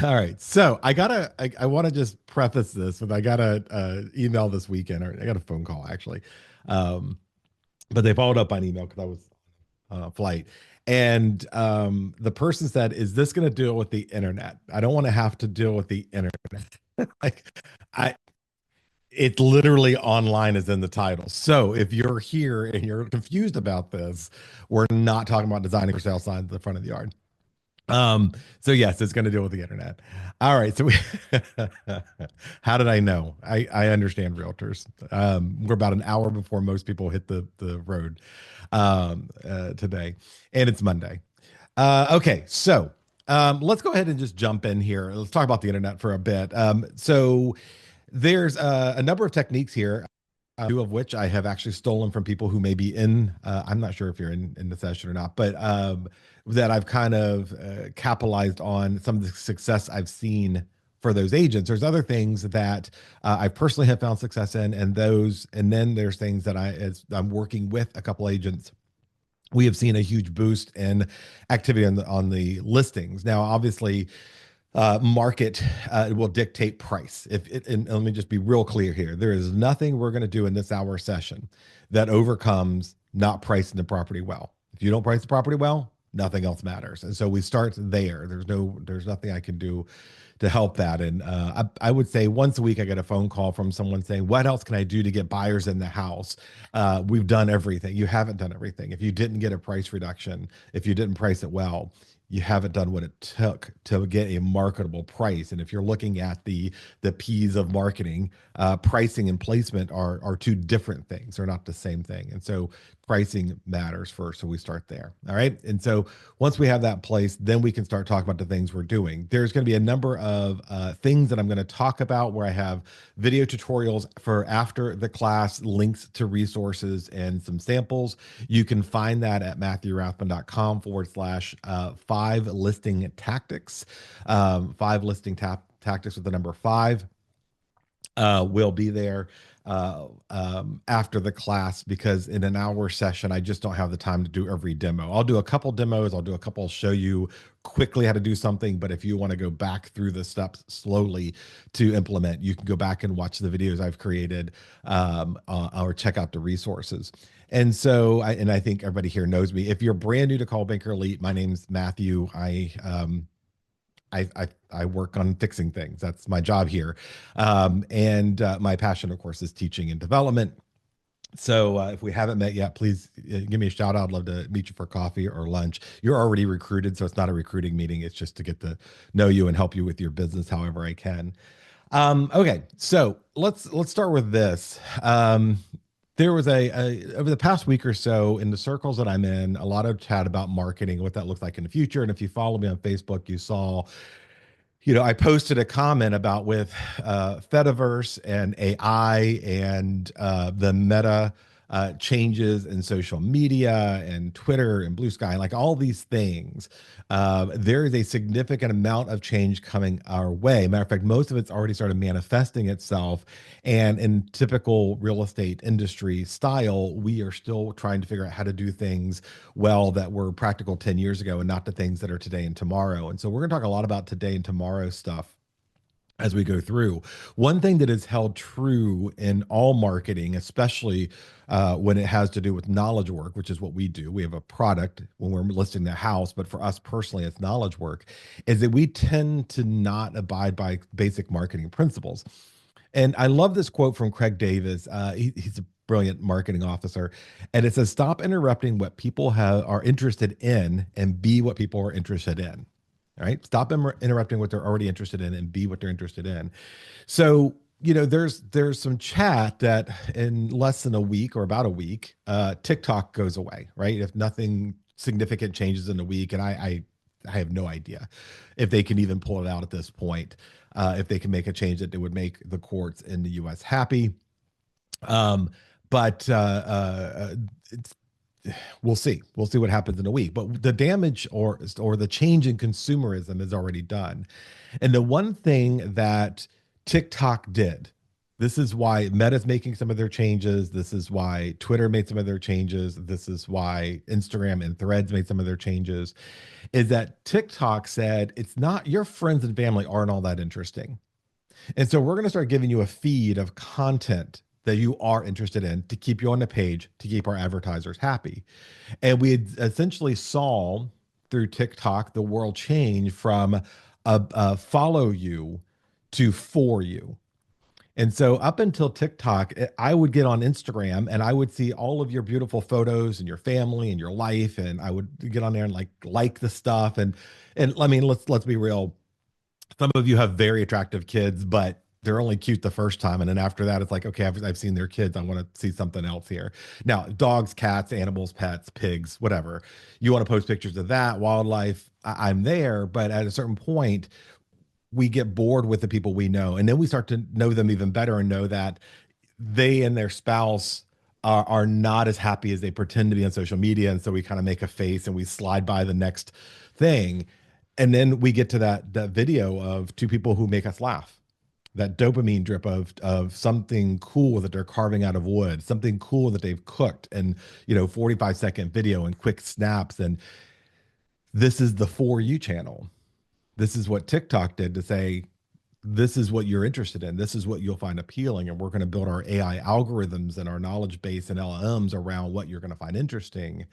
All right. So I want to just preface this with I got a, email this weekend, or I got a phone call actually. Um, but they followed up on email because I was on a flight. And the person said, "Is this going to deal with the internet? I don't want to have to deal with the internet." Like, I, it's literally online is in the title. So if you're here and you're confused about this, we're not talking about designing for sale signs at the front of the yard. Um, so yes, it's going to deal with the internet. All right. So we, how did I know? I understand realtors. We're about an hour before most people hit the road today, and it's Monday. Okay. So let's go ahead and just jump in here. Let's talk about the internet for a bit. So there's a number of techniques here, two of which I have actually stolen from people who may be in. I'm not sure if you're in the session or not, but that I've kind of capitalized on some of the success I've seen for those agents. There's other things that I personally have found success in, and then there's things that as I'm working with a couple agents, we have seen a huge boost in activity on the listings. Now, obviously, market will dictate price. And let me just be real clear here. There is nothing we're going to do in this hour session that overcomes not pricing the property well. If you don't price the property well, nothing else matters. And so we start there. There's nothing I can do to help that. And I would say once a week, I get a phone call from someone saying, "What else can I do to get buyers in the house?" We've done everything. You haven't done everything. If you didn't get a price reduction, if you didn't price it well, you haven't done what it took to get a marketable price. And if you're looking at the P's of marketing, pricing and placement are two different things. They're not the same thing. And so pricing matters first. So we start there. All right. And so once we have that place, then we can start talking about the things we're doing. There's going to be a number of things that I'm going to talk about where I have video tutorials for after the class, links to resources and some samples. You can find that at matthewrathman.com/five listing tactics. Five listing tactics with the number five will be there after the class, because in an hour session, I just don't have the time to do every demo. I'll do a couple demos. I'll do a couple, show you quickly how to do something. But if you want to go back through the steps slowly to implement, you can go back and watch the videos I've created, or check out the resources. And so, I think everybody here knows me. If you're brand new to Call Banker Elite, my name's Matthew. I work on fixing things. That's my job here. And my passion, of course, is teaching and development. So if we haven't met yet, please give me a shout out. I'd love to meet you for coffee or lunch. You're already recruited, so it's not a recruiting meeting. It's just to get to know you and help you with your business however I can. Okay, so let's start with this. There was over the past week or so in the circles that I'm in, a lot of chat about marketing, what that looks like in the future. And if you follow me on Facebook, you saw, I posted a comment about with Fediverse and AI and the meta changes in social media and Twitter and Blue Sky, like all these things. There is a significant amount of change coming our way. Matter of fact, most of it's already started manifesting itself. And in typical real estate industry style, we are still trying to figure out how to do things well that were practical 10 years ago and not the things that are today and tomorrow. And so we're going to talk a lot about today and tomorrow stuff as we go through. One thing that is held true in all marketing, especially when it has to do with knowledge work, which is what we do. We have a product when we're listing the house, but for us personally, it's knowledge work, is that we tend to not abide by basic marketing principles. And I love this quote from Craig Davis. He's a brilliant marketing officer. And it says, "Stop interrupting what people are interested in and be what people are interested in." All right. Stop interrupting what they're already interested in and be what they're interested in. So, there's some chat that in less than a week or about a week, TikTok goes away, right? If nothing significant changes in a week, and I have no idea if they can even pull it out at this point, if they can make a change that would make the courts in the U.S. happy. But it's we'll see. We'll see what happens in a week. But the damage or the change in consumerism is already done. And the one thing that TikTok did This is why Meta's making some of their changes. This is why Twitter made some of their changes. This is why Instagram and Threads made some of their changes. Is that TikTok said it's not, your friends and family aren't all that interesting. And so we're going to start giving you a feed of content that you are interested in to keep you on the page, to keep our advertisers happy. And we essentially saw through TikTok the world change from a follow you to for you. And so up until TikTok, I would get on Instagram and I would see all of your beautiful photos and your family and your life, and I would get on there and like the stuff. And I mean, let's be real. Some of you have very attractive kids, but they're only cute the first time, and then after that, it's like, okay, I've seen their kids. I want to see something else here. Now, dogs, cats, animals, pets, pigs, whatever. You want to post pictures of that, wildlife. I'm there, but at a certain point we get bored with the people we know, and then we start to know them even better and know that they and their spouse are not as happy as they pretend to be on social media, and so we kind of make a face and we slide by the next thing, and then we get to that video of two people who make us laugh, that dopamine drip of something cool that they're carving out of wood, something cool that they've cooked, and 45-second video and quick snaps. And this is the For You channel. This is what TikTok did to say, this is what you're interested in. This is what you'll find appealing. And we're going to build our AI algorithms and our knowledge base and LLMs around what you're going to find interesting,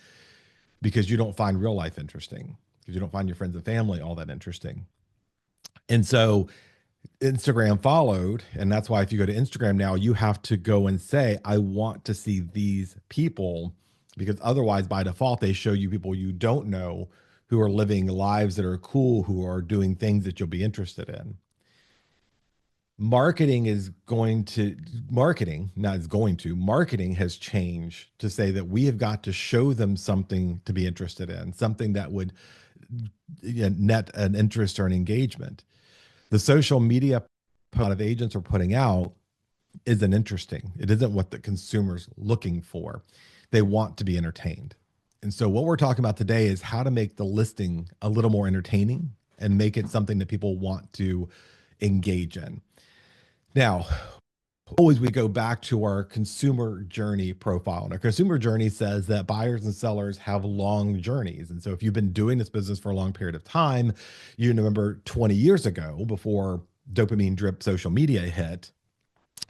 because you don't find real life interesting, because you don't find your friends and family all that interesting. And so Instagram followed. And that's why if you go to Instagram now, you have to go and say, I want to see these people, because otherwise, by default, they show you people you don't know who are living lives that are cool, who are doing things that you'll be interested in. Marketing has changed to say that we have got to show them something to be interested in, something that would net an interest or an engagement. The social media a lot of agents are putting out isn't interesting. It isn't what the consumer's looking for. They want to be entertained. And so what we're talking about today is how to make the listing a little more entertaining and make it something that people want to engage in. Now, always we go back to our consumer journey profile. And our consumer journey says that buyers and sellers have long journeys. And so if you've been doing this business for a long period of time, you remember 20 years ago, before dopamine drip social media hit,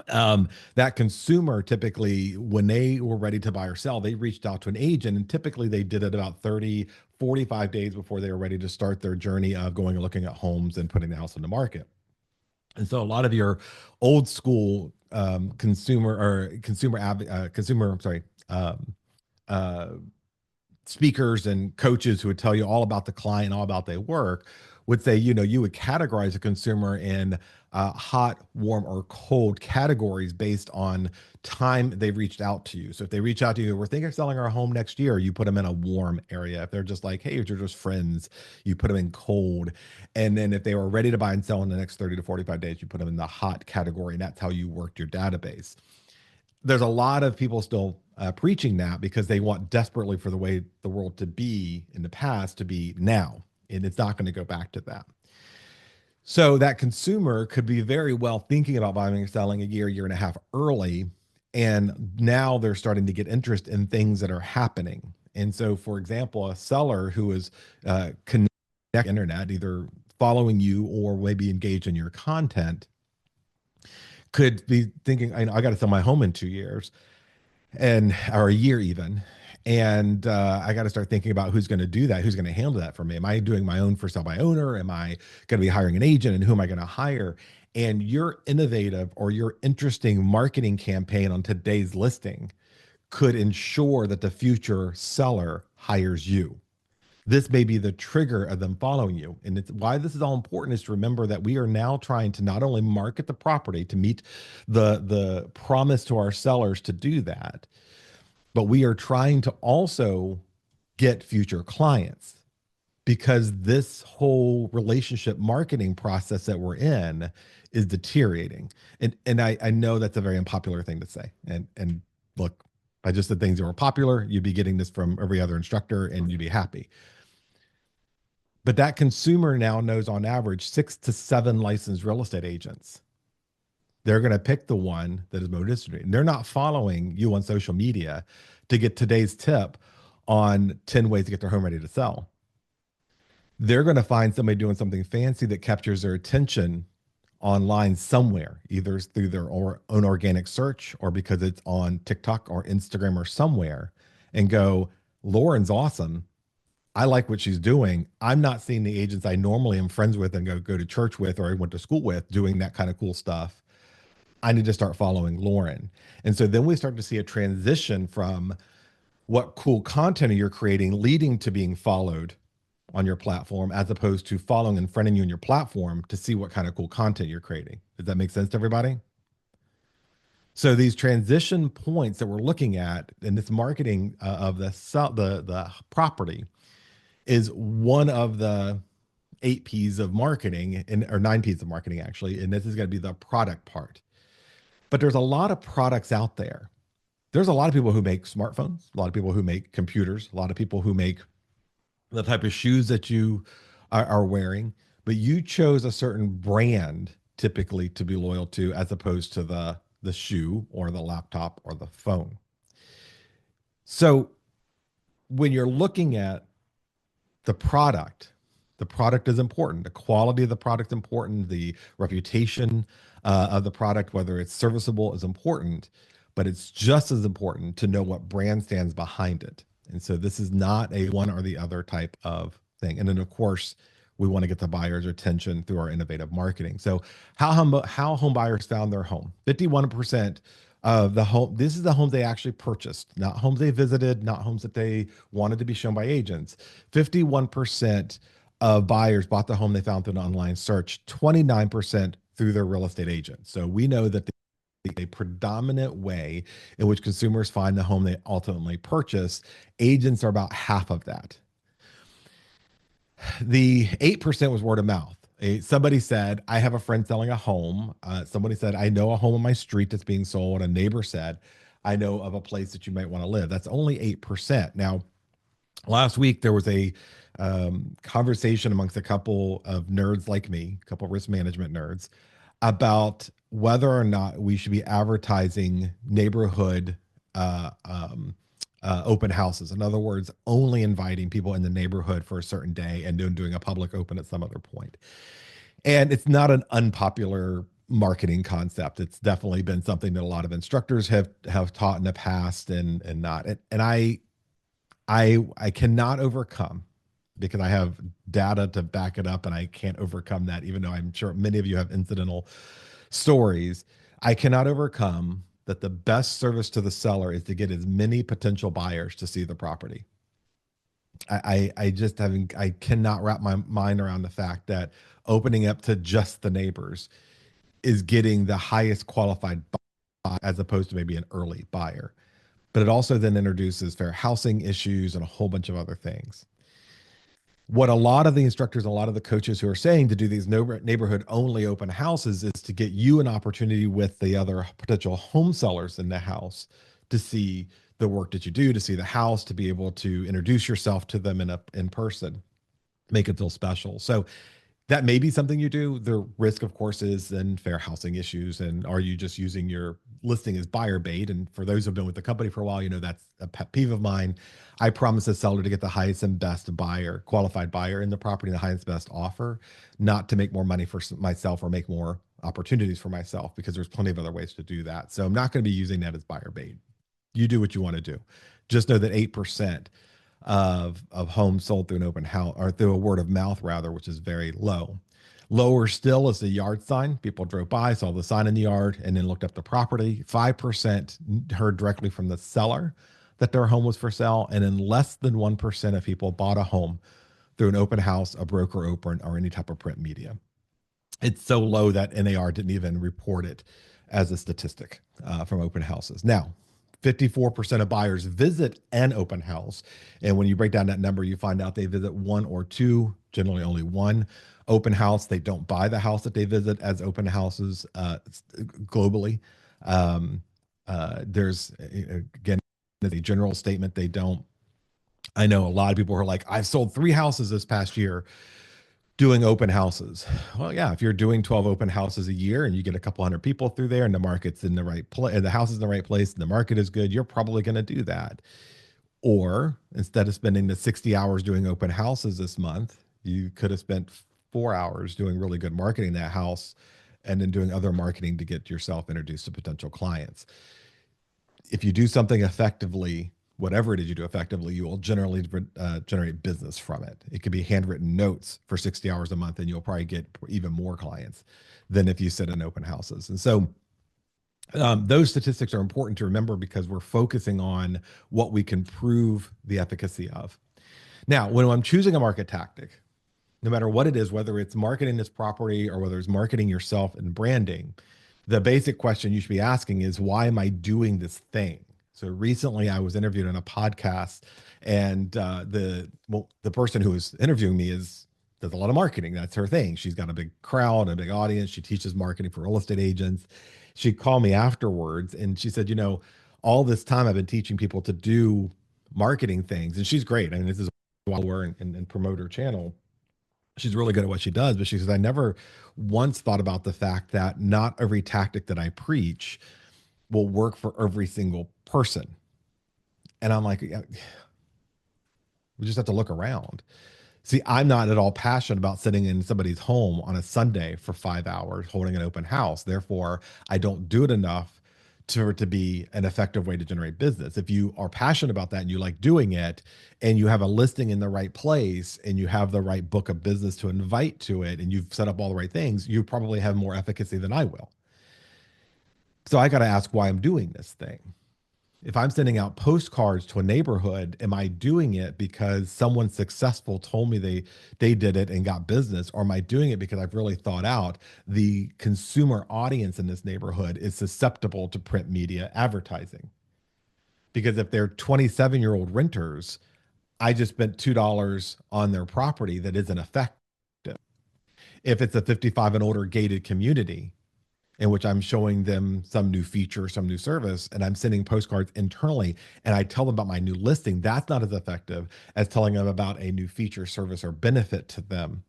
that consumer typically, when they were ready to buy or sell, they reached out to an agent, and typically they did it about 30, 45 days before they were ready to start their journey of going and looking at homes and putting the house on the market. And so a lot of your old school uh, speakers and coaches who would tell you all about the client, all about their work, would say, you would categorize a consumer in hot, warm, or cold categories based on time they've reached out to you. So if they reach out to you, we're thinking of selling our home next year, you put them in a warm area. If they're just like, hey, you're just friends, you put them in cold. And then if they were ready to buy and sell in the next 30 to 45 days, you put them in the hot category. And that's how you worked your database. There's a lot of people still preaching that because they want desperately for the way the world to be in the past to be now. And it's not going to go back to that. So that consumer could be very well thinking about buying and selling a year and a half early. And now they're starting to get interest in things that are happening. And so, for example, a seller who is connected to the internet, either following you or maybe engaged in your content, could be thinking, I got to sell my home in 2 years or a year even. And I got to start thinking about who's going to do that, who's going to handle that for me. Am I doing my own for sale by owner? Am I going to be hiring an agent, and who am I going to hire? And your innovative or your interesting marketing campaign on today's listing could ensure that the future seller hires you. This may be the trigger of them following you. And it's why this is all important, is to remember that we are now trying to not only market the property to meet the promise to our sellers to do that, but we are trying to also get future clients, because this whole relationship marketing process that we're in is deteriorating. And I know that's a very unpopular thing to say. And look, if I just said things that were popular, you'd be getting this from every other instructor and you'd be happy. But that consumer now knows on average 6 to 7 licensed real estate agents. They're going to pick the one that is most interesting. And they're not following you on social media to get today's tip on 10 ways to get their home ready to sell. They're going to find somebody doing something fancy that captures their attention online somewhere, either through their own organic search or because it's on TikTok or Instagram or somewhere, and go, Lauren's awesome. I like what she's doing. I'm not seeing the agents I normally am friends with and go to church with or I went to school with doing that kind of cool stuff. I need to start following Lauren. And so then we start to see a transition from what cool content you're creating leading to being followed on your platform, as opposed to following and friending you on your platform to see what kind of cool content you're creating. Does that make sense to everybody? So these transition points that we're looking at in this marketing of the property is one of the 8 P's of marketing, or 9 P's of marketing actually, and this is going to be the product part. But there's a lot of products out there. There's a lot of people who make smartphones, a lot of people who make computers, a lot of people who make the type of shoes that you are wearing, but you chose a certain brand typically to be loyal to, as opposed to the shoe or the laptop or the phone. So when you're looking at the product is important. The quality of the product is important. The reputation of the product, whether it's serviceable, is important. But it's just as important to know what brand stands behind it. And so this is not a one or the other type of thing. And then, of course, we want to get the buyer's attention through our innovative marketing. So how home buyers found their home. 51% of the home, this is the home they actually purchased, not homes they visited, not homes that they wanted to be shown by agents. 51% of buyers bought the home they found through an online search, 29% through their real estate agent. So we know that a predominant way in which consumers find the home they ultimately purchase. Agents are about half of that. The 8% was word of mouth. Somebody said, I have a friend selling a home. Somebody said, I know a home on my street that's being sold. A neighbor said, I know of a place that you might want to live. That's only 8%. Now, last week, there was a conversation amongst a couple of nerds like me, a couple of risk management nerds, about whether or not we should be advertising neighborhood open houses. In other words, only inviting people in the neighborhood for a certain day and then doing a public open at some other point. And it's not an unpopular marketing concept. It's definitely been something that a lot of instructors have taught in the past, and not. And I cannot overcome, because I have data to back it up, and I can't overcome that, even though I'm sure many of you have incidental stories. I cannot overcome that the best service to the seller is to get as many potential buyers to see the property. I just having I cannot wrap my mind around the fact that opening up to just the neighbors is getting the highest qualified buyer, as opposed to maybe an early buyer. But it also then introduces fair housing issues and a whole bunch of other things. What a lot of the instructors, a lot of the coaches who are saying to do these neighborhood only open houses is to get you an opportunity with the other potential home sellers in the house to see the work that you do, to see the house, to be able to introduce yourself to them in person, make it feel special. So that may be something you do. The risk, of course, is then fair housing issues. And are you just using your listing as buyer bait? And for those who've been with the company for a while, that's a pet peeve of mine. I promise the seller to get the highest and best buyer, qualified buyer in the property, the highest best offer, not to make more money for myself or make more opportunities for myself, because there's plenty of other ways to do that. So I'm not going to be using that as buyer bait. You do what you want to do. Just know that 8% of homes sold through an open house, or through a word of mouth rather, which is very low. Lower still is the yard sign. People drove by, saw the sign in the yard, and then looked up the property. 5% heard directly from the seller that their home was for sale, and then less than 1% of people bought a home through an open house, a broker open, or any type of print media. It's so low that NAR didn't even report it as a statistic from open houses. Now, 54% of buyers visit an open house. And when you break down that number, you find out they visit one or two, generally only one open house. They don't buy the house that they visit as open houses globally. There's, again, a general statement, they don't. I know a lot of people who are like, I've sold 3 houses this past year. Doing open houses. Well, yeah, if you're doing 12 open houses a year and you get a couple hundred people through there and the market's in the right place, the house is in the right place and the market is good, you're probably going to do that. Or instead of spending the 60 hours doing open houses this month, you could have spent 4 hours doing really good marketing in that house and then doing other marketing to get yourself introduced to potential clients. If you do something effectively, whatever it is you do effectively, you will generally generate business from it. It could be handwritten notes for 60 hours a month, and you'll probably get even more clients than if you sit in open houses. And so those statistics are important to remember because we're focusing on what we can prove the efficacy of. Now, when I'm choosing a market tactic, no matter what it is, whether it's marketing this property or whether it's marketing yourself and branding, the basic question you should be asking is, why am I doing this thing? So recently I was interviewed on a podcast, and the person who was interviewing me does a lot of marketing. That's her thing. She's got a big crowd, a big audience. She teaches marketing for real estate agents. She called me afterwards and she said, all this time I've been teaching people to do marketing things. And she's great. I mean, this is why we're and promote her channel. She's really good at what she does, but she says, I never once thought about the fact that not every tactic that I preach will work for every single person. And I'm like, yeah, we just have to look around. See, I'm not at all passionate about sitting in somebody's home on a Sunday for 5 hours holding an open house. Therefore, I don't do it enough to be an effective way to generate business. If you are passionate about that and you like doing it and you have a listing in the right place and you have the right book of business to invite to it and you've set up all the right things, you probably have more efficacy than I will. So I got to ask why I'm doing this thing. If I'm sending out postcards to a neighborhood, am I doing it because someone successful told me they did it and got business, or am I doing it because I've really thought out the consumer audience in this neighborhood is susceptible to print media advertising? Because if they're 27-year-old renters, I just spent $2 on their property that isn't effective. If it's a 55 and older gated community, in which I'm showing them some new feature, some new service, and I'm sending postcards internally and I tell them about my new listing, that's not as effective as telling them about a new feature, service, or benefit to them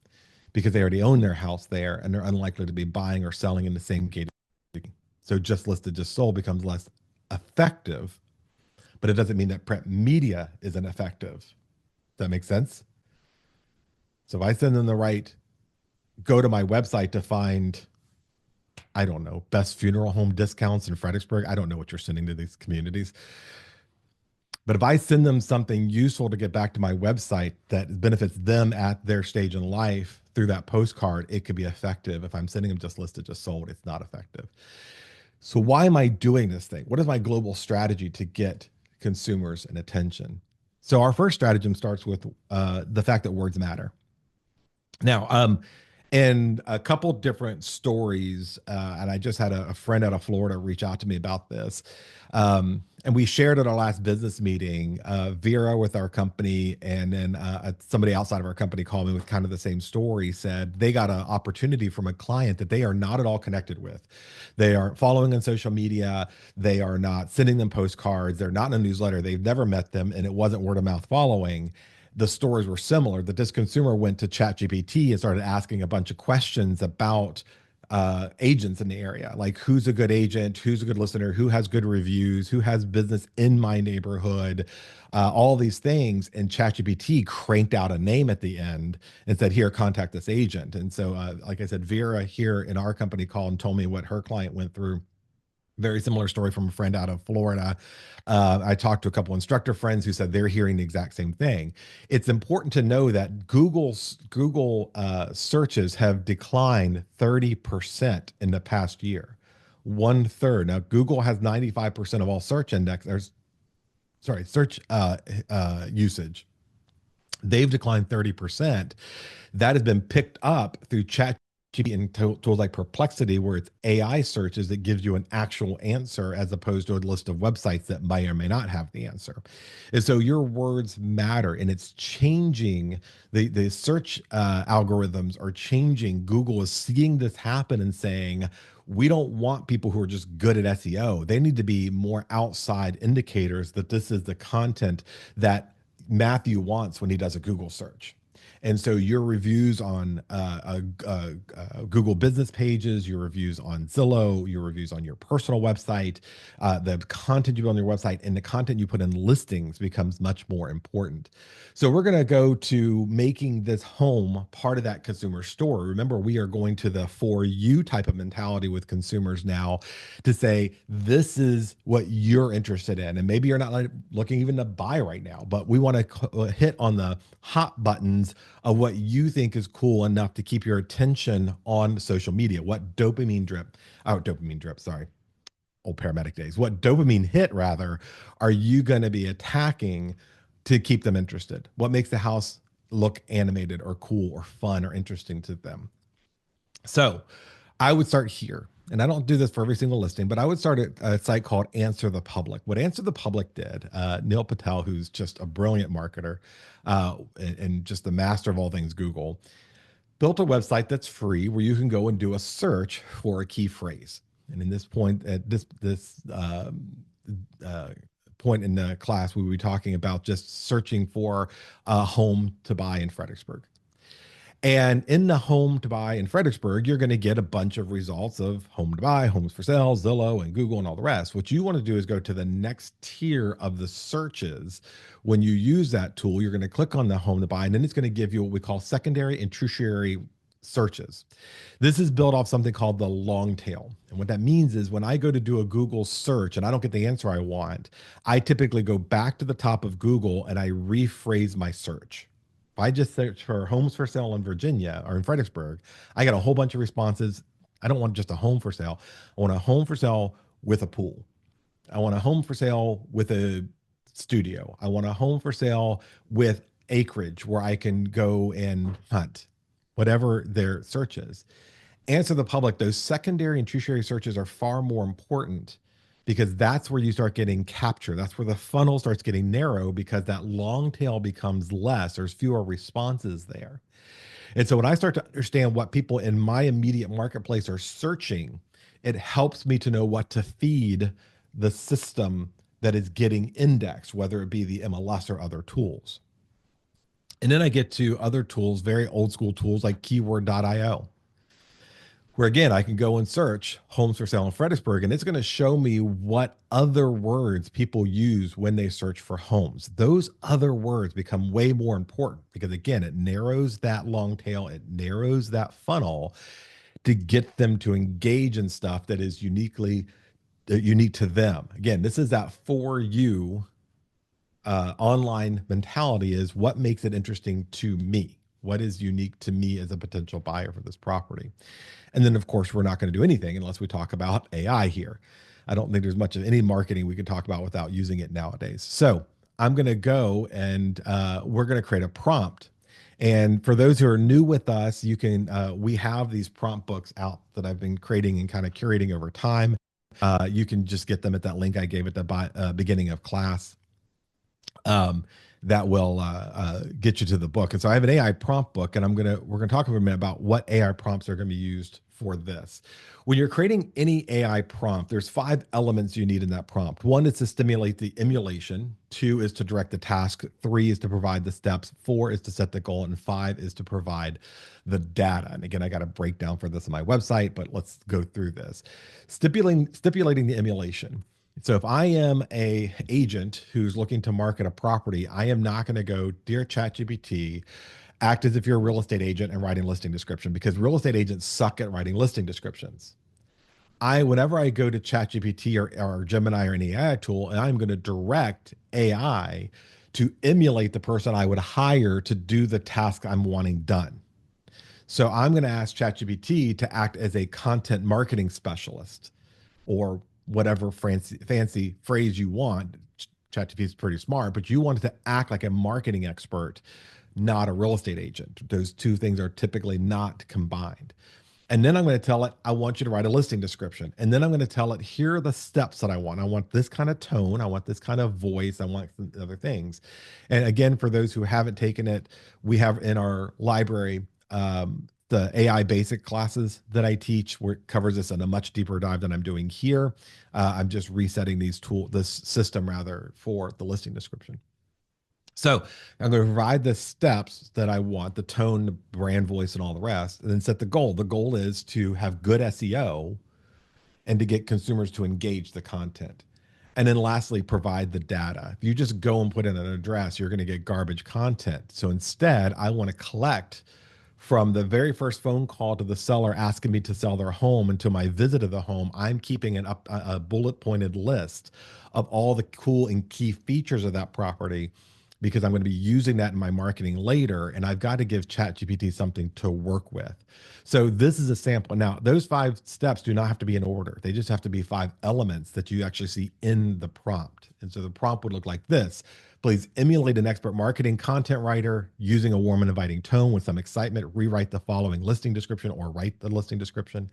because they already own their house there and they're unlikely to be buying or selling in the same gated. So just listed, just sold becomes less effective, but it doesn't mean that print media isn't effective. Does that make sense? So if I send them go to my website to find, I don't know, best funeral home discounts in Fredericksburg. I don't know what you're sending to these communities. But if I send them something useful to get back to my website that benefits them at their stage in life through that postcard, it could be effective. If I'm sending them just listed, just sold, it's not effective. So why am I doing this thing? What is my global strategy to get consumers and attention? So our first stratagem starts with the fact that words matter. Now, and a couple different stories, and I just had a friend out of Florida reach out to me about this. And we shared at our last business meeting, Vera with our company, and then somebody outside of our company called me with kind of the same story, said they got an opportunity from a client that they are not at all connected with. They aren't following on social media. They are not sending them postcards. They're not in a newsletter. They've never met them, and it wasn't word of mouth following. The stories were similar, that this consumer went to ChatGPT and started asking a bunch of questions about agents in the area, like who's a good agent, who's a good listener, who has good reviews, who has business in my neighborhood, all these things. And ChatGPT cranked out a name at the end and said, here, contact this agent. And so, like I said, Vera here in our company called and told me what her client went through. Very similar story from a friend out of Florida. I talked to a couple instructor friends who said they're hearing the exact same thing. It's important to know that Google searches have declined 30% in the past year, 1/3. Now, Google has 95% of all search usage. They've declined 30%. That has been picked up through chat and tools like Perplexity, where it's AI searches that gives you an actual answer as opposed to a list of websites that may or may not have the answer. And so your words matter, and it's changing. The search algorithms are changing. Google is seeing this happen and saying, we don't want people who are just good at SEO. They need to be more outside indicators that this is the content that Matthew wants when he does a Google search. And so your reviews on Google business pages, your reviews on Zillow, your reviews on your personal website, the content you put on your website, and the content you put in listings becomes much more important. So we're going to go to making this home part of that consumer story. Remember, we are going to the for you type of mentality with consumers now to say, this is what you're interested in. And maybe you're not looking even to buy right now, but we want to hit on the hot buttons of what you think is cool enough to keep your attention on social media. What dopamine drip, sorry, old paramedic days. What dopamine hit, rather, are you going to be attacking to keep them interested? What makes the house look animated or cool or fun or interesting to them? So I would start here. And I don't do this for every single listing, but I would start at a site called Answer the Public. What Answer the Public did, Neil Patel, who's just a brilliant marketer and just the master of all things Google, built a website that's free where you can go and do a search for a key phrase. And in this point, at this point in the class, we will be talking about just searching for a home to buy in Fredericksburg. And in the home to buy in Fredericksburg, you're going to get a bunch of results of home to buy, homes for sale, Zillow, and Google, and all the rest. What you want to do is go to the next tier of the searches. When you use that tool, you're going to click on the home to buy, and then it's going to give you what we call secondary and tertiary searches. This is built off something called the long tail. And what that means is when I go to do a Google search and I don't get the answer I want, I typically go back to the top of Google and I rephrase my search. If I just search for homes for sale in Virginia or in Fredericksburg, I got a whole bunch of responses. I don't want just a home for sale. I want a home for sale with a pool. I want a home for sale with a studio. I want a home for sale with acreage where I can go and hunt, whatever their search is. Answer the Public, those secondary and tertiary searches are far more important because that's where you start getting capture. That's where the funnel starts getting narrow because that long tail becomes less. There's fewer responses there. And so when I start to understand what people in my immediate marketplace are searching, it helps me to know what to feed the system that is getting indexed, whether it be the MLS or other tools. And then I get to other tools, very old school tools like keyword.io, where again, I can go and search homes for sale in Fredericksburg, and it's going to show me what other words people use when they search for homes. Those other words become way more important because again, it narrows that long tail, it narrows that funnel to get them to engage in stuff that is unique to them. Again, this is that for you online mentality is what makes it interesting to me. What is unique to me as a potential buyer for this property? And then, of course, we're not going to do anything unless we talk about AI here. I don't think there's much of any marketing we can talk about without using it nowadays. So I'm going to go and we're going to create a prompt. And for those who are new with us, you can we have these prompt books out that I've been creating and kind of curating over time. You can just get them at that link I gave at the beginning of class. That will get you to the book. And so I have an AI prompt book, and we're gonna talk a minute about what AI prompts are gonna be used for this. When you're creating any AI prompt, there's 5 elements you need in that prompt. 1 is to stimulate the emulation. 2 is to direct the task. 3 is to provide the steps. 4 is to set the goal, and 5 is to provide the data. And again, I got a breakdown for this on my website, but let's go through this. Stipulating the emulation. So if I am a agent who's looking to market a property, I am not going to go, dear ChatGPT, act as if you're a real estate agent and writing listing description because real estate agents suck at writing listing descriptions. Whenever I go to ChatGPT or Gemini or any AI tool, and I'm going to direct AI to emulate the person I would hire to do the task I'm wanting done. So I'm going to ask ChatGPT to act as a content marketing specialist or whatever fancy phrase you want. ChatGPT is pretty smart, but you want it to act like a marketing expert, not a real estate agent. Those two things are typically not combined. And then I'm going to tell it, I want you to write a listing description. And then I'm going to tell it, here are the steps that I want. I want this kind of tone. I want this kind of voice. I want other things. And again, for those who haven't taken it, we have in our library the AI basic classes that I teach, where it covers this in a much deeper dive than I'm doing here. I'm just resetting this system rather for the listing description. So I'm going to provide the steps that I want, the tone, the brand voice, and all the rest, and then set the goal. The goal is to have good SEO and to get consumers to engage the content. And then lastly, provide the data. If you just go and put in an address, you're going to get garbage content. So instead, I want to collect from the very first phone call to the seller asking me to sell their home until my visit of the home. I'm keeping a bullet pointed list of all the cool and key features of that property because I'm going to be using that in my marketing later. And I've got to give ChatGPT something to work with. So this is a sample. Now, those 5 steps do not have to be in order. They just have to be 5 elements that you actually see in the prompt. And so the prompt would look like this. Please emulate an expert marketing content writer using a warm and inviting tone with some excitement. Rewrite the following listing description or write the listing description.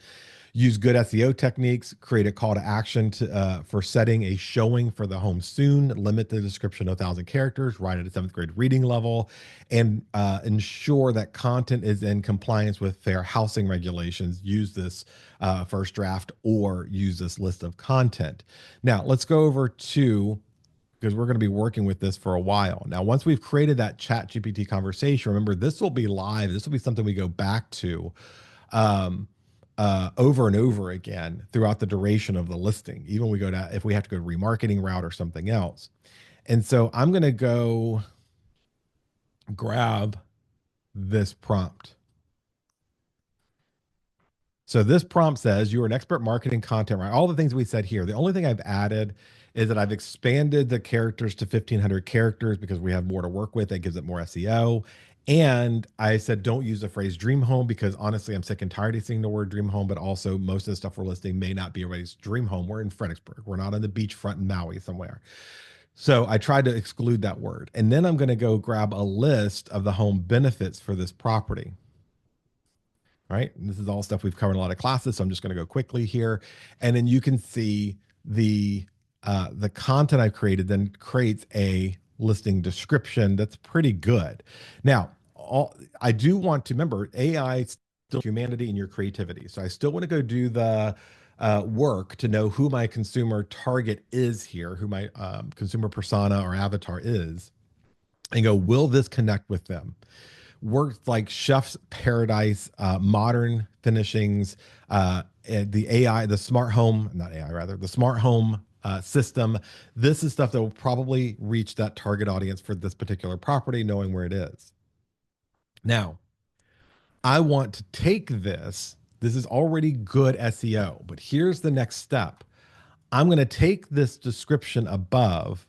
Use good SEO techniques. Create a call to action for setting a showing for the home soon. Limit the description to 1,000 characters. Write at a 7th grade reading level. And ensure that content is in compliance with fair housing regulations. Use this first draft or use this list of content. Now, let's go over to because we're going to be working with this for a while. Now, once we've created that chat GPT conversation, remember, this will be live. This will be something we go back to um, over and over again throughout the duration of the listing. Even we go to, if we have to go to remarketing route or something else. And so I'm going to go grab this prompt. So this prompt says you are an expert marketing content writer. All the things we said here. The only thing I've added is that I've expanded the characters to 1,500 characters because we have more to work with. That gives it more SEO. And I said, don't use the phrase dream home because honestly, I'm sick and tired of seeing the word dream home, but also most of the stuff we're listing may not be everybody's dream home. We're in Fredericksburg. We're not on the beachfront in Maui somewhere. So I tried to exclude that word. And then I'm going to go grab a list of the home benefits for this property. Right. And this is all stuff we've covered in a lot of classes. So I'm just going to go quickly here. And then you can see the content I've created then creates a listing description that's pretty good. Now, I do want to remember AI still humanity and your creativity. So I still want to go do the work to know who my consumer target is here, who my consumer persona or avatar is, and go, will this connect with them? Works like Chef's Paradise, modern finishings, the AI, the smart home, not AI, rather, the smart home system. This is stuff that will probably reach that target audience for this particular property, knowing where it is. Now, I want to take this. This is already good SEO, but here's the next step. I'm going to take this description above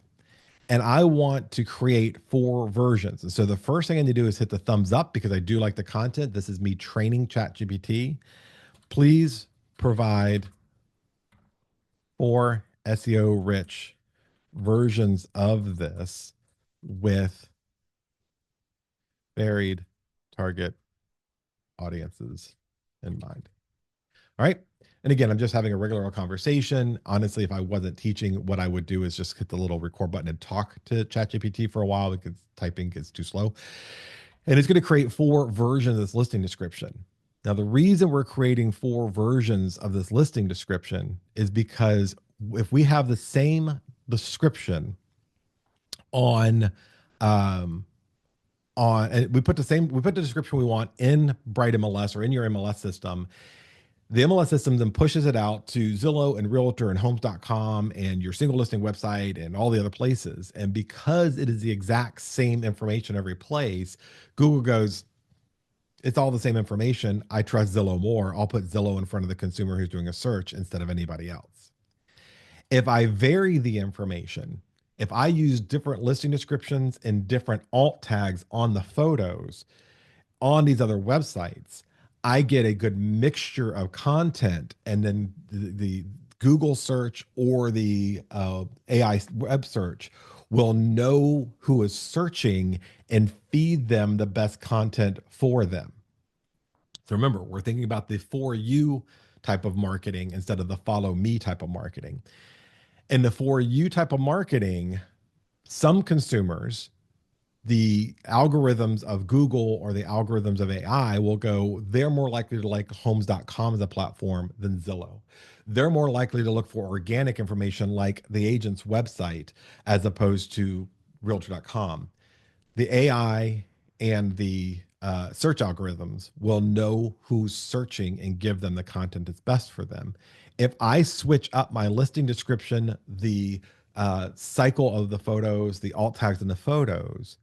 and I want to create 4 versions. And so the first thing I need to do is hit the thumbs up because I do like the content. This is me training ChatGPT. Please provide 4 SEO rich versions of this with varied target audiences in mind. All right. And again, I'm just having a regular conversation. Honestly, if I wasn't teaching, what I would do is just hit the little record button and talk to ChatGPT for a while because typing is too slow. And it's going to create 4 versions of this listing description. Now, the reason we're creating 4 versions of this listing description is because if we have the same description on and we put the description we want in Bright MLS or in your MLS system, the MLS system then pushes it out to Zillow and Realtor and Homes.com and your single listing website and all the other places. And because it is the exact same information every place, Google goes, it's all the same information. I trust Zillow more. I'll put Zillow in front of the consumer who's doing a search instead of anybody else. If I vary the information, if I use different listing descriptions and different alt tags on the photos on these other websites, I get a good mixture of content, and then the Google search or the AI web search will know who is searching and feed them the best content for them. So remember, we're thinking about the for you type of marketing instead of the follow me type of marketing. In the for you type of marketing, some consumers, the algorithms of Google or the algorithms of AI will go, they're more likely to like homes.com as a platform than Zillow. They're more likely to look for organic information like the agent's website as opposed to realtor.com. the AI and the search algorithms will know who's searching and give them the content that's best for them. If I switch up my listing description, the cycle of the photos, the alt tags in the photos,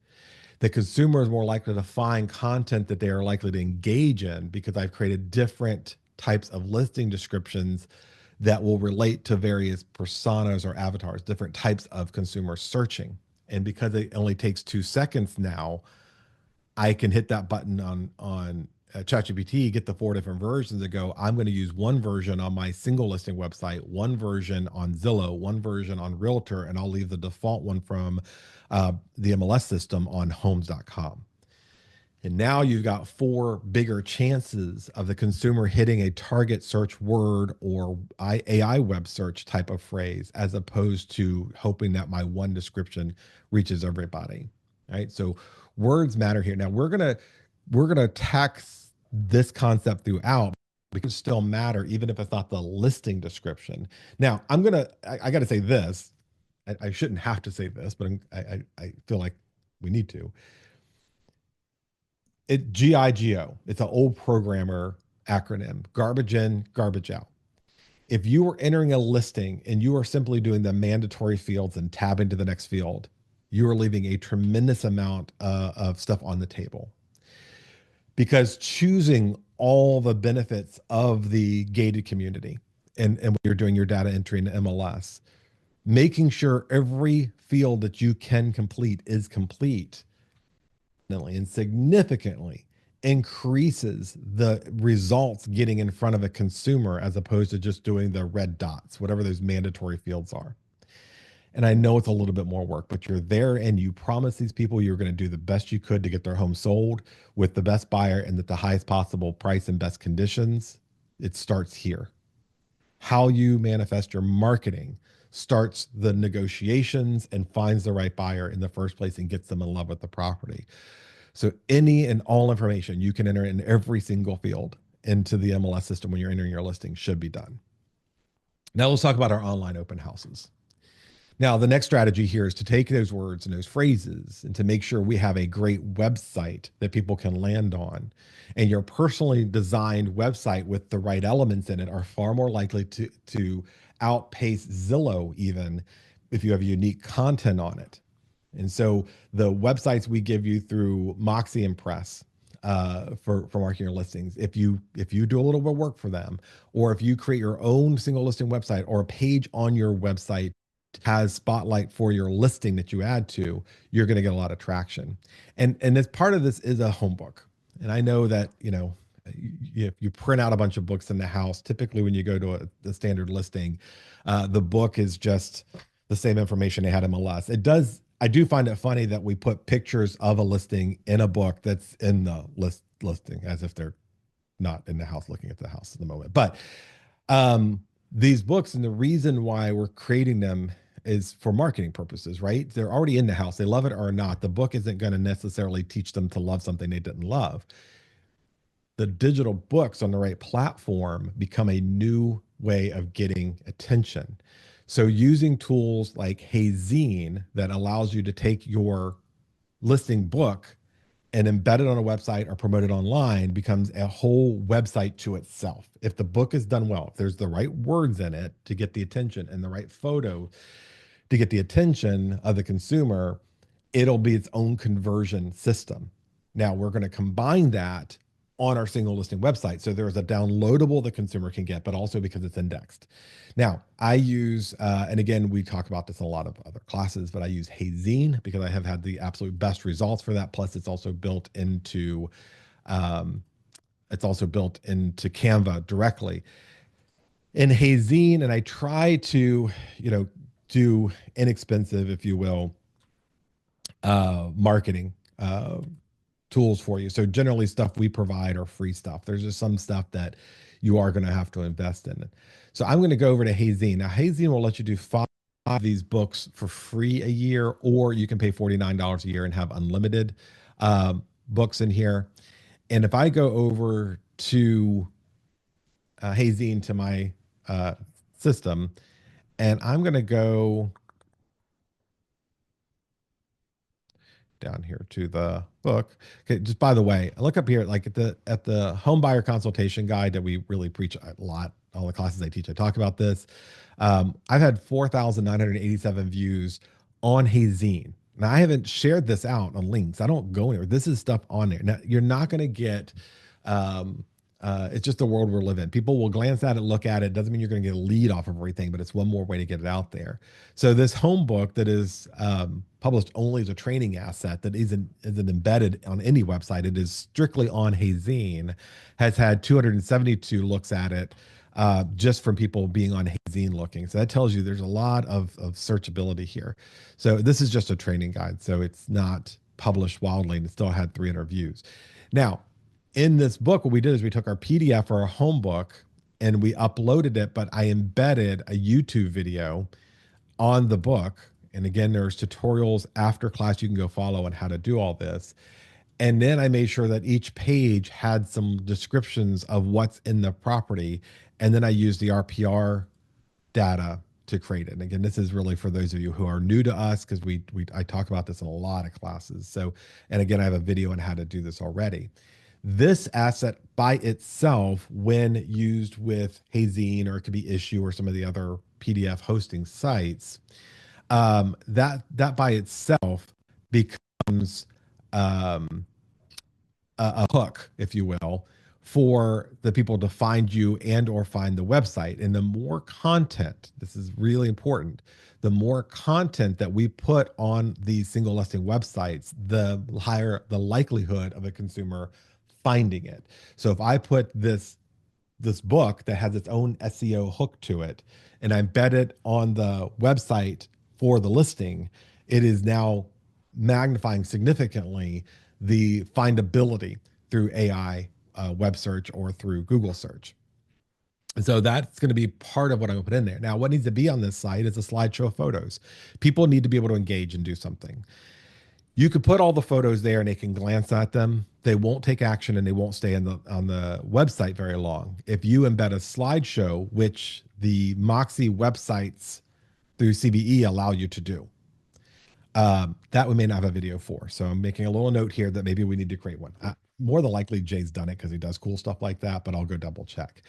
the consumer is more likely to find content that they are likely to engage in because I've created different types of listing descriptions that will relate to various personas or avatars, different types of consumer searching. And because it only takes 2 seconds now, I can hit that button on ChatGPT, get the 4 different versions and go, I'm going to use one version on my single listing website, one version on Zillow, one version on Realtor, and I'll leave the default one from the MLS system on homes.com. And now you've got four bigger chances of the consumer hitting a target search word or AI web search type of phrase, as opposed to hoping that my one description reaches everybody. Right. So words matter here. Now we're gonna tax this concept throughout. It can still matter even if it's not the listing description. Now I gotta say this. I shouldn't have to say this, but I feel like we need to. GIGO. It's an old programmer acronym. Garbage in, garbage out. If you are entering a listing and you are simply doing the mandatory fields and tabbing to the next field, you are leaving a tremendous amount of stuff on the table. Because choosing all the benefits of the gated community and when you're doing your data entry in MLS, making sure every field that you can complete is complete and significantly increases the results getting in front of a consumer as opposed to just doing the red dots, whatever those mandatory fields are. And I know it's a little bit more work, but you're there and you promise these people you're going to do the best you could to get their home sold with the best buyer and at the highest possible price and best conditions. It starts here. How you manifest your marketing starts the negotiations and finds the right buyer in the first place and gets them in love with the property. So any and all information you can enter in every single field into the MLS system when you're entering your listing should be done. Now let's talk about our online open houses. Now, the next strategy here is to take those words and those phrases and to make sure we have a great website that people can land on. And your personally designed website with the right elements in it are far more likely to outpace Zillow, even if you have unique content on it. And so the websites we give you through Moxie and Press for marketing your listings, if you do a little bit of work for them, or if you create your own single listing website or a page on your website has spotlight for your listing that you add to, you're going to get a lot of traction. And as part of this is a home book. And I know that, if you print out a bunch of books in the house, typically when you go to the standard listing, the book is just the same information they had in MLS. I do find it funny that we put pictures of a listing in a book that's in the listing as if they're not in the house looking at the house at the moment. But these books, and the reason why we're creating them is for marketing purposes, right? They're already in the house. They love it or not. The book isn't going to necessarily teach them to love something they didn't love. The digital books on the right platform become a new way of getting attention. So using tools like Hazine that allows you to take your listing book and embed it on a website or promote it online becomes a whole website to itself. If the book is done well, if there's the right words in it to get the attention and the right photo to get the attention of the consumer, it'll be its own conversion system. Now we're going to combine that on our single listing website. So there's a downloadable the consumer can get, but also because it's indexed. Now I use, and again, we talk about this in a lot of other classes, but I use Hazine because I have had the absolute best results for that. Plus it's also built into, Canva directly in Hazine. And I try to, do inexpensive, if you will, marketing tools for you. So generally stuff we provide are free stuff. There's just some stuff that you are going to have to invest in. So I'm going to go over to Hazine. Now Hazine will let you do 5 of these books for free a year, or you can pay $49 a year and have unlimited books in here. And if I go over to Hazine to my system, and I'm going to go down here to the book. Okay, just by the way, look up here, like at the home buyer consultation guide that we really preach a lot. All the classes I teach, I talk about this. I've had 4,987 views on Hazine. Now I haven't shared this out on links. I don't go anywhere. This is stuff on there. Now you're not going to get. Um, it's just the world we're living in. People will glance at it, look at it. Doesn't mean you're going to get a lead off of everything, but it's one more way to get it out there. So this home book that is published only as a training asset that isn't embedded on any website. It is strictly on Hazine. Has had 272 looks at it just from people being on Hazine looking. So that tells you there's a lot of searchability here. So this is just a training guide. So it's not published wildly and it still had 300 views. Now, in this book, what we did is we took our PDF or our home book and we uploaded it, but I embedded a YouTube video on the book. And again, there's tutorials after class you can go follow on how to do all this. And then I made sure that each page had some descriptions of what's in the property. And then I used the RPR data to create it. And again, this is really for those of you who are new to us because I talk about this in a lot of classes. So, and again, I have a video on how to do this already. This asset by itself, when used with Hazine or it could be Issue or some of the other PDF hosting sites, that by itself becomes um, a hook, if you will, for the people to find you and or find the website. And the more content, this is really important, the more content that we put on these single listing websites, the higher the likelihood of a consumer finding it. So if I put this book that has its own SEO hook to it and I embed it on the website for the listing, it is now magnifying significantly the findability through AI web search or through Google search. And so that's going to be part of what I'm going to put in there. Now, what needs to be on this site is a slideshow of photos. People need to be able to engage and do something. You could put all the photos there and they can glance at them. They won't take action and they won't stay on the website very long. If you embed a slideshow, which the Moxie websites through CBE allow you to do, that we may not have a video for. So I'm making a little note here that maybe we need to create one. More than likely, Jay's done it because he does cool stuff like that, but I'll go double check.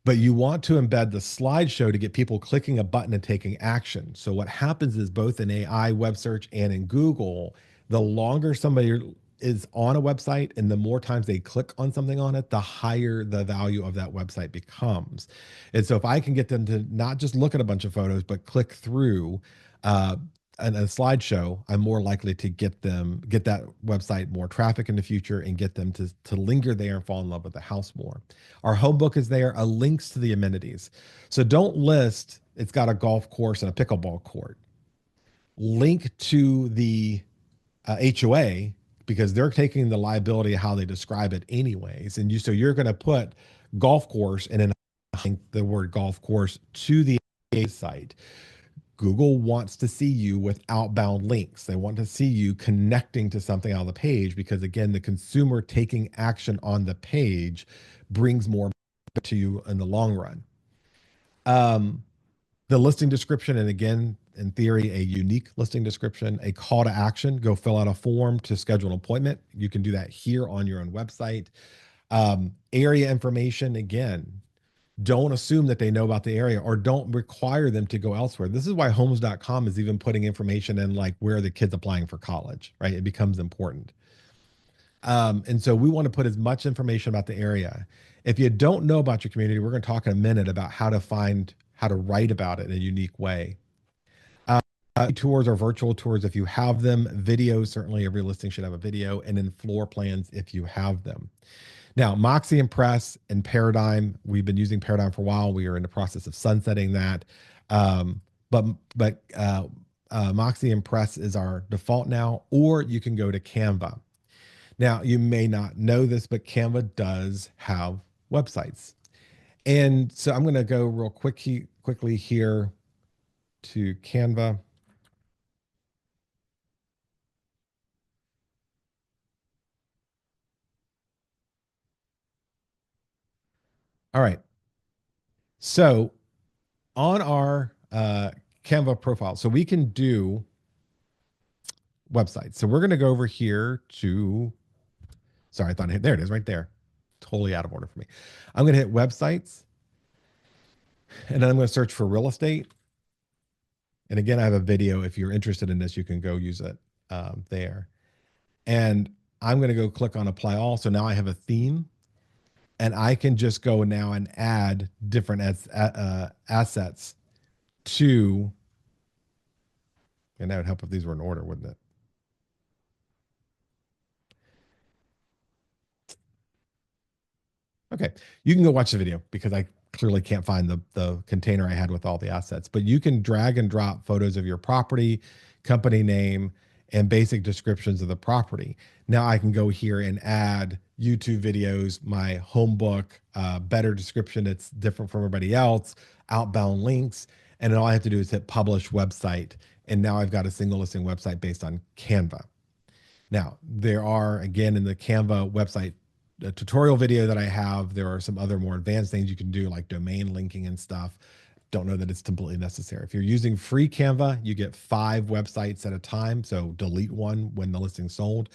But you want to embed the slideshow to get people clicking a button and taking action. So what happens is both in AI web search and in Google, the longer somebody is on a website and the more times they click on something on it, the higher the value of that website becomes. And so if I can get them to not just look at a bunch of photos, but click through uh, a slideshow, I'm more likely to get that website more traffic in the future and get them to linger there and fall in love with the house more. Our home book is there, links to the amenities. So don't list it's got a golf course and a pickleball court. Link to the HOA because they're taking the liability of how they describe it anyways. And you're going to put golf course and then link the word golf course to the site. Google wants to see you with outbound links. They want to see you connecting to something on the page because, again, the consumer taking action on the page brings more to you in the long run. The listing description, and again, in theory, a unique listing description, a call to action, go fill out a form to schedule an appointment. You can do that here on your own website. Area information, again, don't assume that they know about the area or don't require them to go elsewhere. This is why homes.com is even putting information in like where the kids applying for college, right? It becomes important. And so we want to put as much information about the area. If you don't know about your community, we're going to talk in a minute about how to write about it in a unique way. Tours or virtual tours if you have them. Videos, certainly every listing should have a video, and then floor plans if you have them. Now, Moxie Impress and Paradigm, we've been using Paradigm for a while. We are in the process of sunsetting that. But Moxie Impress is our default now, or you can go to Canva. Now, you may not know this, but Canva does have websites. And so I'm going to go real quickly here to Canva. All right. So on our Canva profile, so we can do websites. So we're going to go over here to, sorry, I thought I hit, there it is right there. Totally out of order for me. I'm going to hit websites and then I'm going to search for real estate. And again, I have a video. If you're interested in this, you can go use it there. And I'm going to go click on apply all. So now I have a theme and I can just go now and add different assets to, and that would help if these were in order, wouldn't it? Okay, you can go watch the video because I clearly can't find the container I had with all the assets, but you can drag and drop photos of your property, company name, and basic descriptions of the property. Now I can go here and add YouTube videos, my home book, better description that's different from everybody else, outbound links, and then all I have to do is hit publish website, and now I've got a single listing website based on Canva. Now, there are, again, in the Canva website the tutorial video that I have, there are some other more advanced things you can do like domain linking and stuff. Don't know that it's completely necessary. If you're using free Canva, you get 5 websites at a time. So delete one when the listing's sold.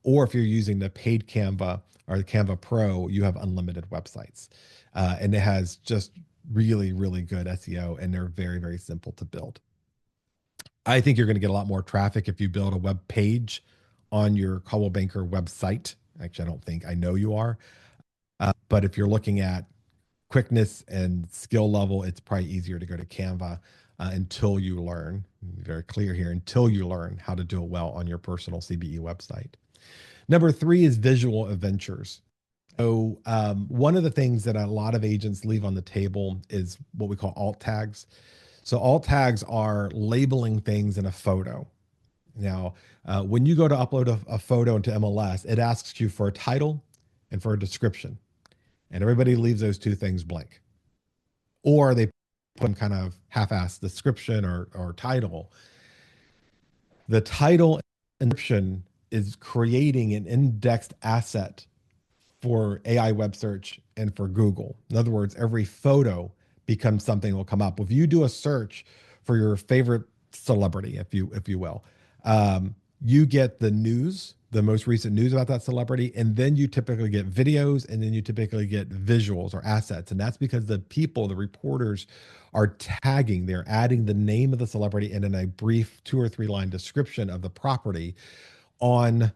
Or if you're using the paid Canva or the Canva Pro, you have unlimited websites. And it has just really, really good SEO and they're very, very simple to build. I think you're going to get a lot more traffic if you build a web page on your Coldwell Banker website. Actually, I don't think, I know you are. But if you're looking at quickness and skill level, it's probably easier to go to Canva until you learn, very clear here, until you learn how to do it well on your personal CBE website. Number 3 is visual adventures. So one of the things that a lot of agents leave on the table is what we call alt tags. So alt tags are labeling things in a photo. Now, when you go to upload a photo into MLS, it asks you for a title and for a description. And everybody leaves those 2 things blank. Or they put some kind of half-assed description or title. The title and description is creating an indexed asset for AI web search and for Google. In other words, every photo becomes something that will come up. If you do a search for your favorite celebrity, if you will, you get the news, the most recent news about that celebrity, and then you typically get videos, and then you typically get visuals or assets. And that's because the people, the reporters, are tagging, they're adding the name of the celebrity and then a brief 2 or 3 line description of the property on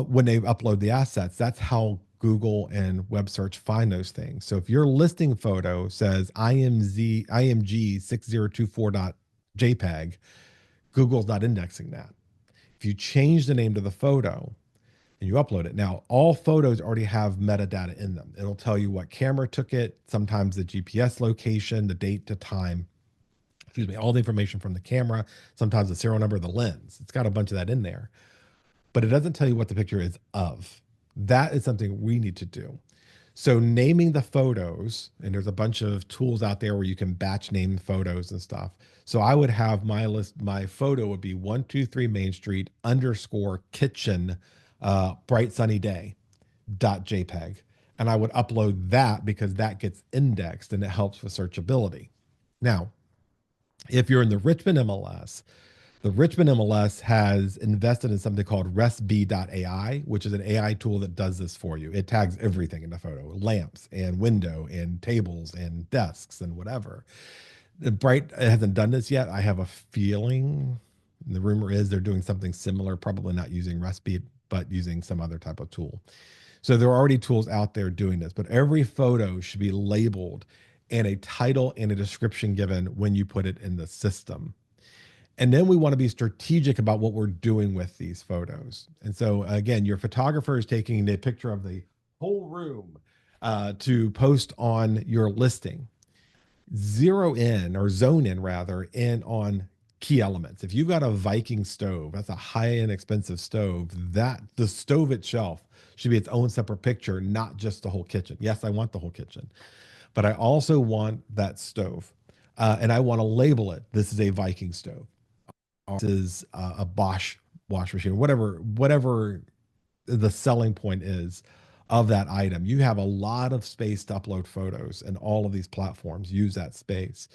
when they upload the assets. That's how Google and web search find those things. So if your listing photo says IMG 6024.jpg, Google's not indexing that. If you change the name to the photo and you upload it, now all photos already have metadata in them. It'll tell you what camera took it, sometimes the GPS location, the date, the time, excuse me, all the information from the camera, sometimes the serial number of the lens. It's got a bunch of that in there, but it doesn't tell you what the picture is of. That is something we need to do. So naming the photos, and there's a bunch of tools out there where you can batch name photos and stuff. So I would have my list, my photo would be 123 Main Street underscore kitchen bright sunny day dot JPEG. And I would upload that because that gets indexed and it helps with searchability. Now, if you're in the Richmond MLS, the Richmond MLS has invested in something called RestB.ai, which is an AI tool that does this for you. It tags everything in the photo, lamps and window and tables and desks and whatever. The Bright hasn't done this yet. I have a feeling, the rumor is they're doing something similar, probably not using RestB, but using some other type of tool. So there are already tools out there doing this, but every photo should be labeled and a title and a description given when you put it in the system. And then we want to be strategic about what we're doing with these photos. And so again, your photographer is taking a picture of the whole room to post on your listing. Zero in or zone in rather in on key elements. If you've got a Viking stove, that's a high-end expensive stove, that the stove itself should be its own separate picture, not just the whole kitchen. Yes, I want the whole kitchen, but I also want that stove. And I want to label it. This is a Viking stove. This is a Bosch wash machine, whatever the selling point is of that item. You have a lot of space to upload photos, and all of these platforms use that space.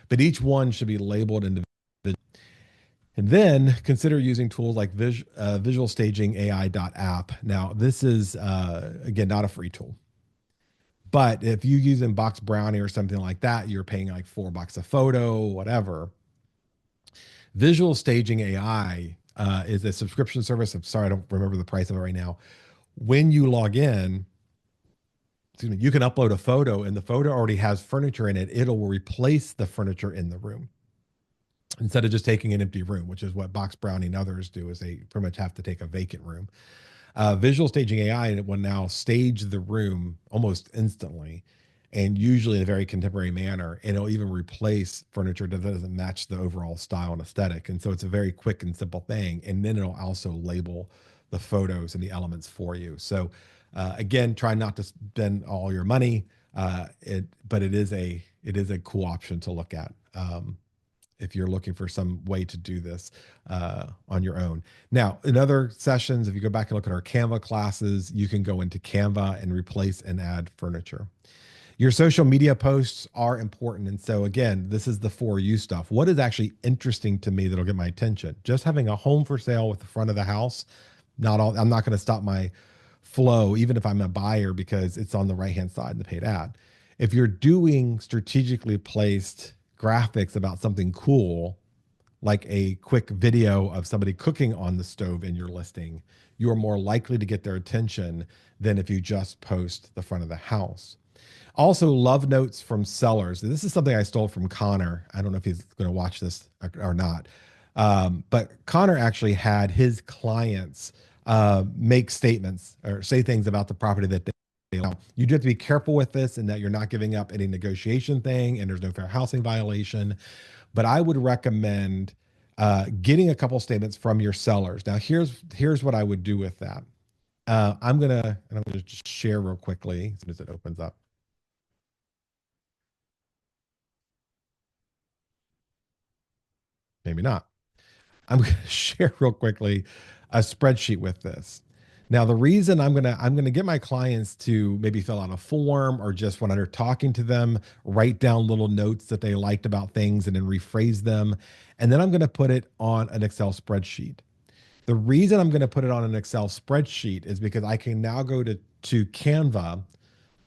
But each one should be labeled individually. And then consider using tools like Visual Staging AI.app. Now, this is, again, not a free tool. But if you use Box Brownie or something like that, you're paying like $4 a photo, whatever. Visual Staging AI is a subscription service. I'm sorry, I don't remember the price of it right now. When you log in, excuse me, you can upload a photo and the photo already has furniture in it. It'll replace the furniture in the room instead of just taking an empty room, which is what Box Brownie and others do, is they pretty much have to take a vacant room. Visual Staging AI will now stage the room almost instantly and usually in a very contemporary manner. And it'll even replace furniture that doesn't match the overall style and aesthetic. And so it's a very quick and simple thing. And then it'll also label the photos and the elements for you. So again, try not to spend all your money. But it is a cool option to look at. If you're looking for some way to do this on your own. Now, in other sessions, if you go back and look at our Canva classes, you can go into Canva and replace and add furniture. Your social media posts are important. And so, again, this is the for you stuff. What is actually interesting to me that'll get my attention? Just having a home for sale with the front of the house, not all, I'm not going to stop my flow, even if I'm a buyer, because it's on the right hand side in the paid ad. If you're doing strategically placed graphics about something cool, like a quick video of somebody cooking on the stove in your listing, you are more likely to get their attention than if you just post the front of the house. Also, love notes from sellers. This is something I stole from Connor. I don't know if he's going to watch this or not. But Connor actually had his clients make statements or say things about the property that they allow. You do have to be careful with this and that you're not giving up any negotiation thing and there's no fair housing violation. But I would recommend getting a couple statements from your sellers. Now, here's what I would do with that. I'm gonna just share real quickly as soon as it opens up. Maybe not. I'm going to share real quickly a spreadsheet with this. Now, the reason I'm gonna get my clients to maybe fill out a form or just when they're talking to them, write down little notes that they liked about things and then rephrase them. And then I'm going to put it on an Excel spreadsheet. The reason I'm going to put it on an Excel spreadsheet is because I can now go to Canva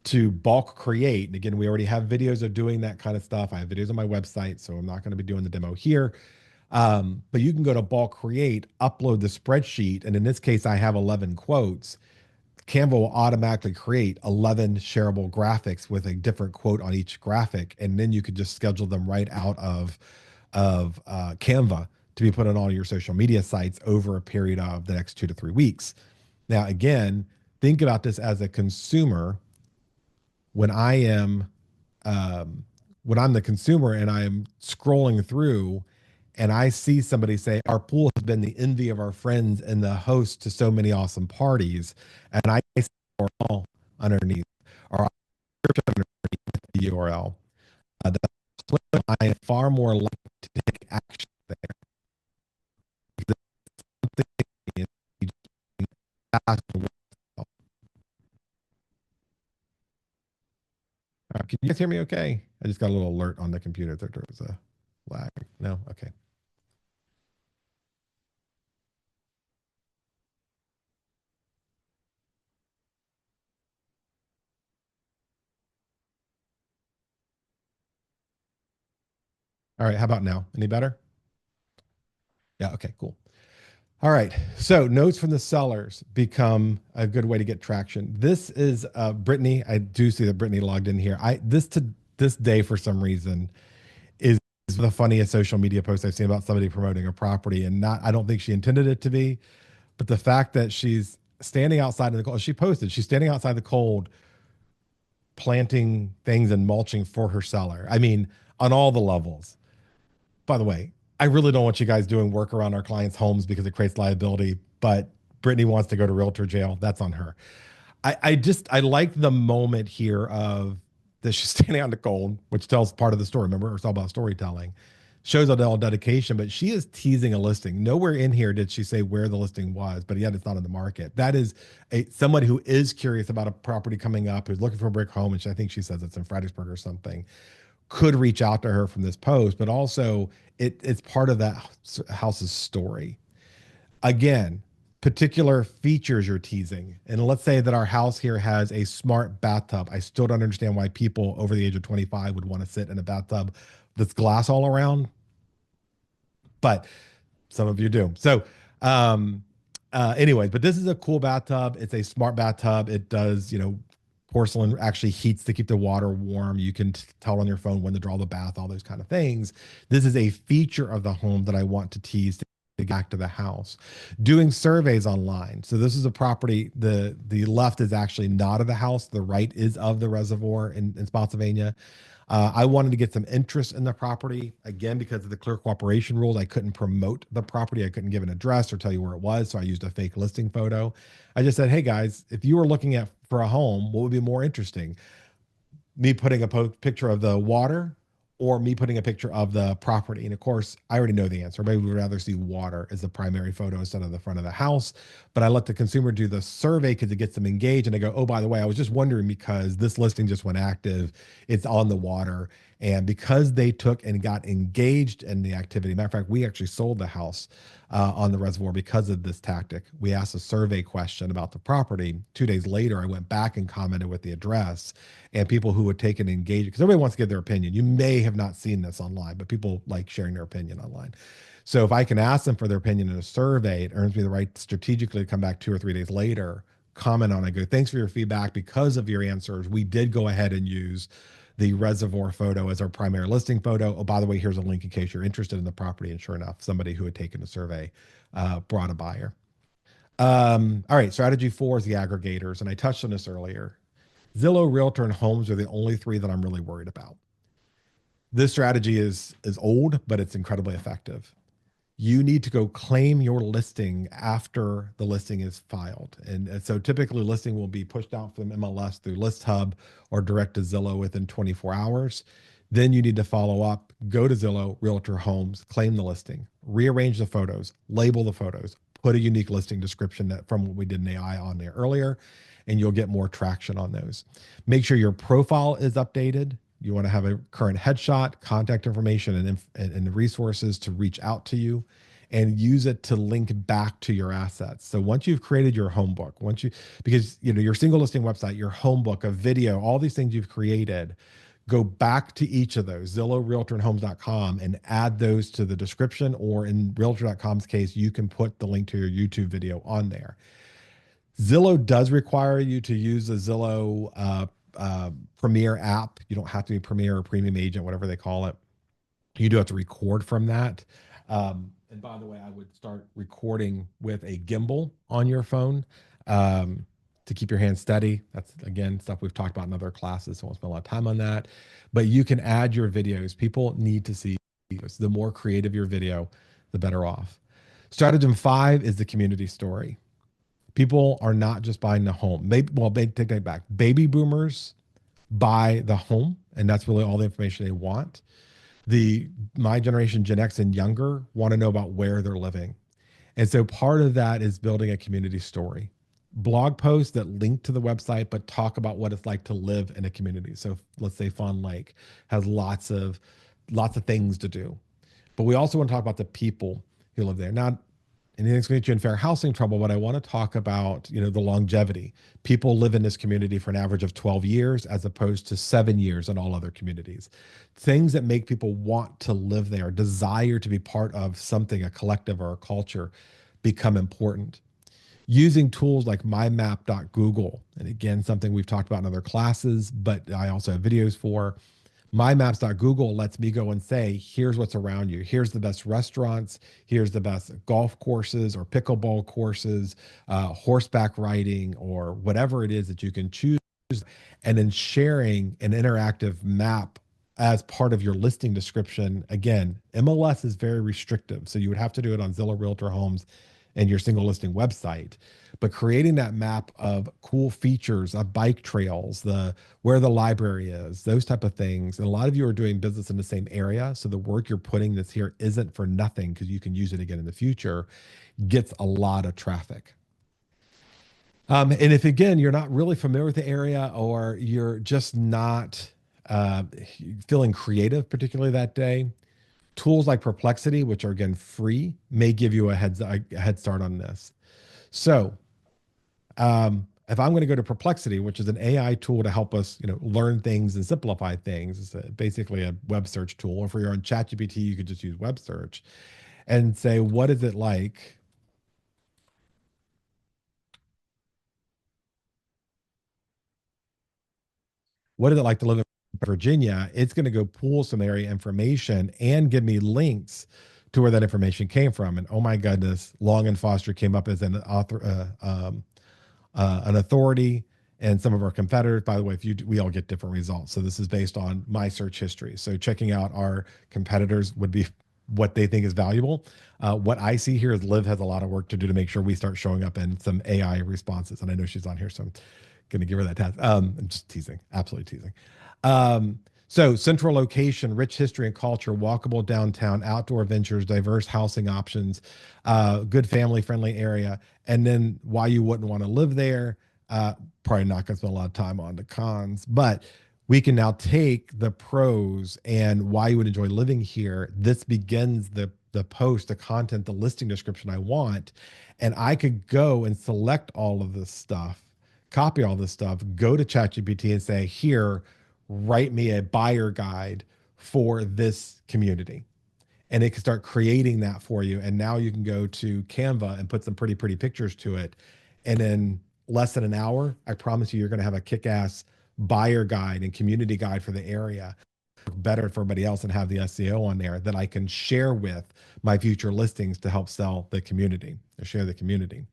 to bulk create. And again, we already have videos of doing that kind of stuff. I have videos on my website, so I'm not going to be doing the demo here. But you can go to bulk create, upload the spreadsheet, and in this case, I have 11 quotes. Canva will automatically create 11 shareable graphics with a different quote on each graphic, and then you could just schedule them right out of Canva to be put on all your social media sites over a period of the next 2 to 3 weeks. Now, again, think about this as a consumer. When I am when I'm the consumer and I'm scrolling through and I see somebody say, our pool has been the envy of our friends and the host to so many awesome parties, and I see URL underneath or underneath the URL, I am far more likely to take action there. Can you guys hear me okay? I just got a little alert on the computer that there was a lag. No? Okay. All right. How about now? Any better? Yeah. Okay, cool. All right. So notes from the sellers become a good way to get traction. This is Brittany. I do see that Brittany logged in here. To this day for some reason is the funniest social media post I've seen about somebody promoting a property, and not I don't think she intended it to be, but the fact that she's standing outside in the cold, she posted she's standing outside the cold planting things and mulching for her seller. I mean, on all the levels. By the way, I really don't want you guys doing work around our clients' homes because it creates liability, but Brittany wants to go to realtor jail. That's on her. I like the moment here of that she's standing out in the cold, which tells part of the story. Remember, it's all about storytelling. Shows all dedication, but she is teasing a listing. Nowhere in here did she say where the listing was, but yet it's not in the market. That is someone who is curious about a property coming up, who's looking for a brick home, and I think she says it's in Fredericksburg or something. could reach out to her from this post, but also it's part of that house's story. Again, particular features you're teasing. And let's say that our house here has a smart bathtub. I still don't understand why people over the age of 25 would want to sit in a bathtub that's glass all around, but some of you do. So, um, anyways, but this is a cool bathtub. It's a smart bathtub. It does, porcelain actually heats to keep the water warm. You can tell on your phone when to draw the bath, all those kind of things. This is a feature of the home that I want to tease to get back to the house. Doing surveys online. So this is a property. The left is actually not of the house. The right is of the reservoir in Spotsylvania. I wanted to get some interest in the property. Again, because of the clear cooperation rules, I couldn't promote the property. I couldn't give an address or tell you where it was. So I used a fake listing photo. I just said, hey guys, if you were looking at for a home, what would be more interesting? Me putting a picture of the water or me putting a picture of the property. And of course, I already know the answer. Maybe we'd rather see water as the primary photo instead of the front of the house. But I let the consumer do the survey because it gets them engaged. And I go, oh, by the way, I was just wondering because this listing just went active. It's on the water. And because they took and got engaged in the activity, matter of fact, we actually sold the house on the reservoir because of this tactic. We asked a survey question about the property. 2 days later, I went back and commented with the address and people who would take and engage because everybody wants to give their opinion. You may have not seen this online, but people like sharing their opinion online. So if I can ask them for their opinion in a survey, it earns me the right strategically to come back 2 or 3 days later, comment on it, go, thanks for your feedback. Because of your answers, we did go ahead and use the reservoir photo as our primary listing photo. Oh, by the way, here's a link in case you're interested in the property. And sure enough, somebody who had taken the survey brought a buyer. All right, strategy 4 is the aggregators. And I touched on this earlier. Zillow, Realtor, and Homes are the only 3 that I'm really worried about. This strategy is old, but it's incredibly effective. You need to go claim your listing after the listing is filed. And so typically listing will be pushed out from MLS through List Hub or direct to Zillow within 24 hours. Then you need to follow up, go to Zillow, Realtor, Homes, claim the listing, rearrange the photos, label the photos, put a unique listing description that from what we did in AI on there earlier, and you'll get more traction on those. Make sure your profile is updated. You want to have a current headshot, contact information, and the resources to reach out to you, and use it to link back to your assets. So once you've created your home book, because your single listing website, your home book, a video, all these things you've created, go back to each of those, Zillow, Realtor, and Homes.com, and add those to the description. Or in Realtor.com's case, you can put the link to your YouTube video on there. Zillow does require you to use the Zillow Premier app. You don't have to be Premier or Premium Agent, whatever they call it. You do have to record from that. And by the way, I would start recording with a gimbal on your phone to keep your hands steady. That's, again, stuff we've talked about in other classes, so I won't spend a lot of time on that. But you can add your videos. People need to see videos. The more creative your video, the better off. Stratagem 5 is the community story. People are not just buying the home. Take that back. Baby boomers buy the home, and that's really all the information they want. My generation, Gen X and younger, want to know about where they're living. And so part of that is building a community story. Blog posts that link to the website, but talk about what it's like to live in a community. So let's say Fawn Lake has lots of things to do. But we also want to talk about the people who live there. Not anything's going to get you in fair housing trouble, but I want to talk about, the longevity. People live in this community for an average of 12 years as opposed to 7 years in all other communities. Things that make people want to live there, desire to be part of something, a collective or a culture, become important. Using tools like mymap.google, and again, something we've talked about in other classes, but I also have videos for. MyMaps.google lets me go and say, here's what's around you. Here's the best restaurants. Here's the best golf courses or pickleball courses, horseback riding, or whatever it is that you can choose. And then sharing an interactive map as part of your listing description. Again, MLS is very restrictive. So you would have to do it on Zillow, Realtor, Homes, and your single listing website. But creating that map of cool features, of bike trails, where the library is, those type of things. And a lot of you are doing business in the same area. So the work you're putting this here isn't for nothing because you can use it again in the future, gets a lot of traffic. And if, again, you're not really familiar with the area or you're just not uh, feeling creative, particularly that day. Tools like Perplexity, which are again free, may give you a head start on this. So, if I'm going to go to Perplexity, which is an AI tool to help us, learn things and simplify things, basically a web search tool. Or if you're on ChatGPT, you could just use web search and say, what is it like? What is it like to live in Virginia? It's going to go pull some area information and give me links to where that information came from. And oh my goodness, Long and Foster came up as an authority, and some of our competitors. By the way, if you we all get different results. So this is based on my search history. So checking out our competitors would be what they think is valuable. What I see here is Liv has a lot of work to do to make sure we start showing up in some AI responses. And I know she's on here, so I'm going to give her that task. I'm just teasing, absolutely teasing. So central location, rich history and culture, walkable downtown, outdoor ventures, diverse housing options, good family friendly area, and then why you wouldn't want to live there. Uh, Probably not going to spend a lot of time on the cons, but we can now take the pros and why you would enjoy living here. This begins the post, the content, the listing description I want, and I could go and select all of this stuff, copy all this stuff, go to ChatGPT and say, here, write me a buyer guide for this community, and it can start creating that for you. And now you can go to Canva and put some pretty pictures to it. And in less than an hour, I promise you, you're going to have a kick-ass buyer guide and community guide for the area. Better for everybody else and have the SEO on there that I can share with my future listings to help sell the community or share the community.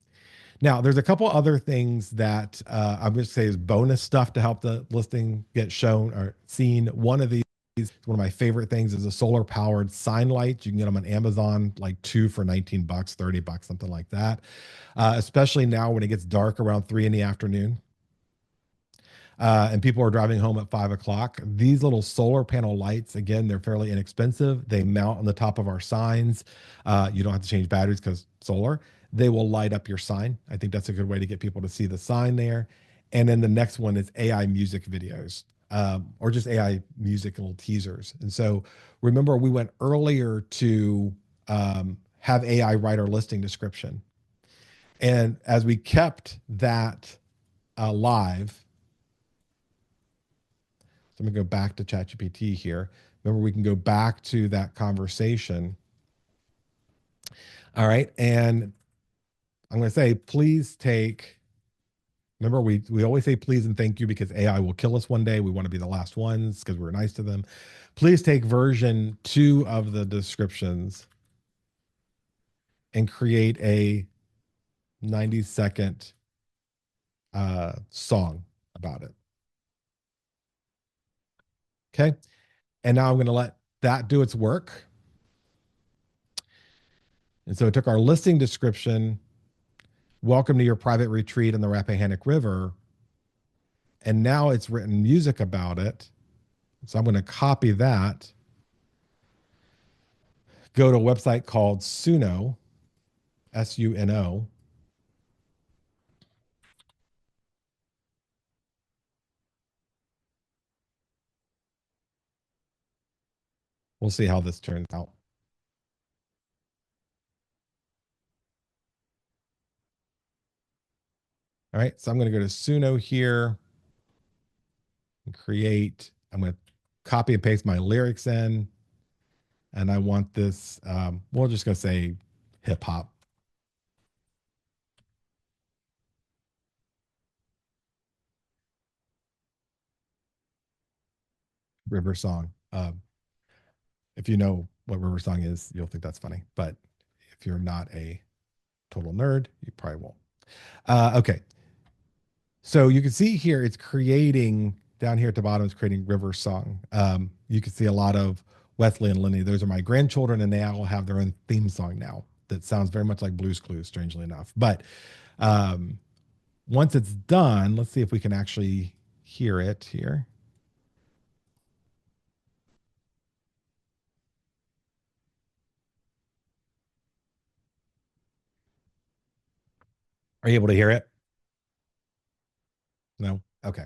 Now, there's a couple other things that I'm going to say is bonus stuff to help the listing get shown or seen. One of these, one of my favorite things, is a solar powered sign light. You can get them on Amazon, like two for 19 bucks, 30 bucks, something like that. Especially now when it gets dark around 3 in the afternoon. And people are driving home at 5 o'clock. These little solar panel lights, again, they're fairly inexpensive. They mount on the top of our signs. You don't have to change batteries because solar. They will light up your sign. I think that's a good way to get people to see the sign there. And then the next one is AI music videos, or just AI music little teasers. And so remember, we went earlier to have AI write our listing description. And as we kept that live, so I'm going to go back to ChatGPT here. Remember, we can go back to that conversation. All right. And I'm going to say, please take, remember, we always say please and thank you because AI will kill us one day. We want to be the last ones because we're nice to them. Please take version 2 of the descriptions and create a 90-second song about it. Okay. And now I'm going to let that do its work. And so it took our listing description, welcome to your private retreat in the Rappahannock River. And now it's written music about it. So I'm going to copy that, go to a website called Suno, Suno. We'll see how this turns out. All right. So I'm going to go to Suno here and create. I'm going to copy and paste my lyrics in. And I want this, we're just going to say hip hop. River song. If you know what River Song is, you'll think that's funny. But if you're not a total nerd, you probably won't. Okay. So you can see here, it's creating down here at the bottom, it's creating River Song. You can see a lot of Wesley and Lenny. Those are my grandchildren, and they all have their own theme song now that sounds very much like Blue's Clues, strangely enough. But um, once it's done, let's see if we can actually hear it here. Are you able to hear it? No? Okay.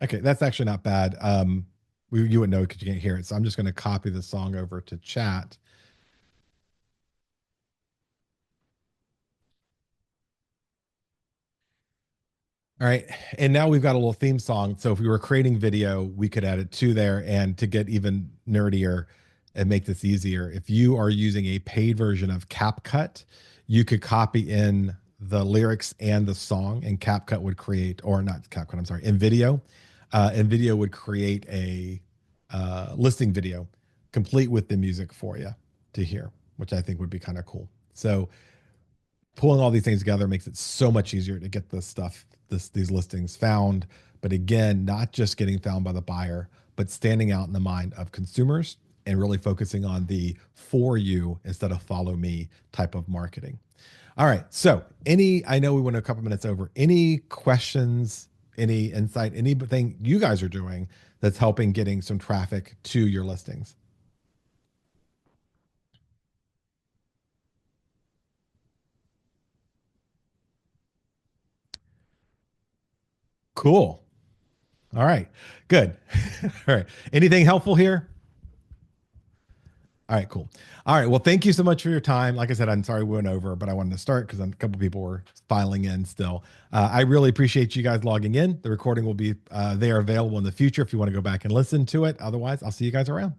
Okay, that's actually not bad. You wouldn't know because you can't hear it. So I'm just going to copy the song over to chat. All right. And now we've got a little theme song. So if we were creating video, we could add it to there. And to get even nerdier and make this easier, if you are using a paid version of CapCut, you could copy in the lyrics and the song, and CapCut would create, or not CapCut, I'm sorry, InVideo. InVideo would create a listing video complete with the music for you to hear, which I think would be kind of cool. So pulling all these things together makes it so much easier to get this stuff, these listings found. But again, not just getting found by the buyer, but standing out in the mind of consumers and really focusing on the for you instead of follow me type of marketing. All right. So I know we went a couple minutes over. Any questions, any insight, anything you guys are doing that's helping getting some traffic to your listings? Cool. All right. Good. All right. Anything helpful here? All right, cool. All right. Well, thank you so much for your time. Like I said, I'm sorry we went over, but I wanted to start because a couple people were filing in still. I really appreciate you guys logging in. The recording will be there available in the future if you want to go back and listen to it. Otherwise, I'll see you guys around.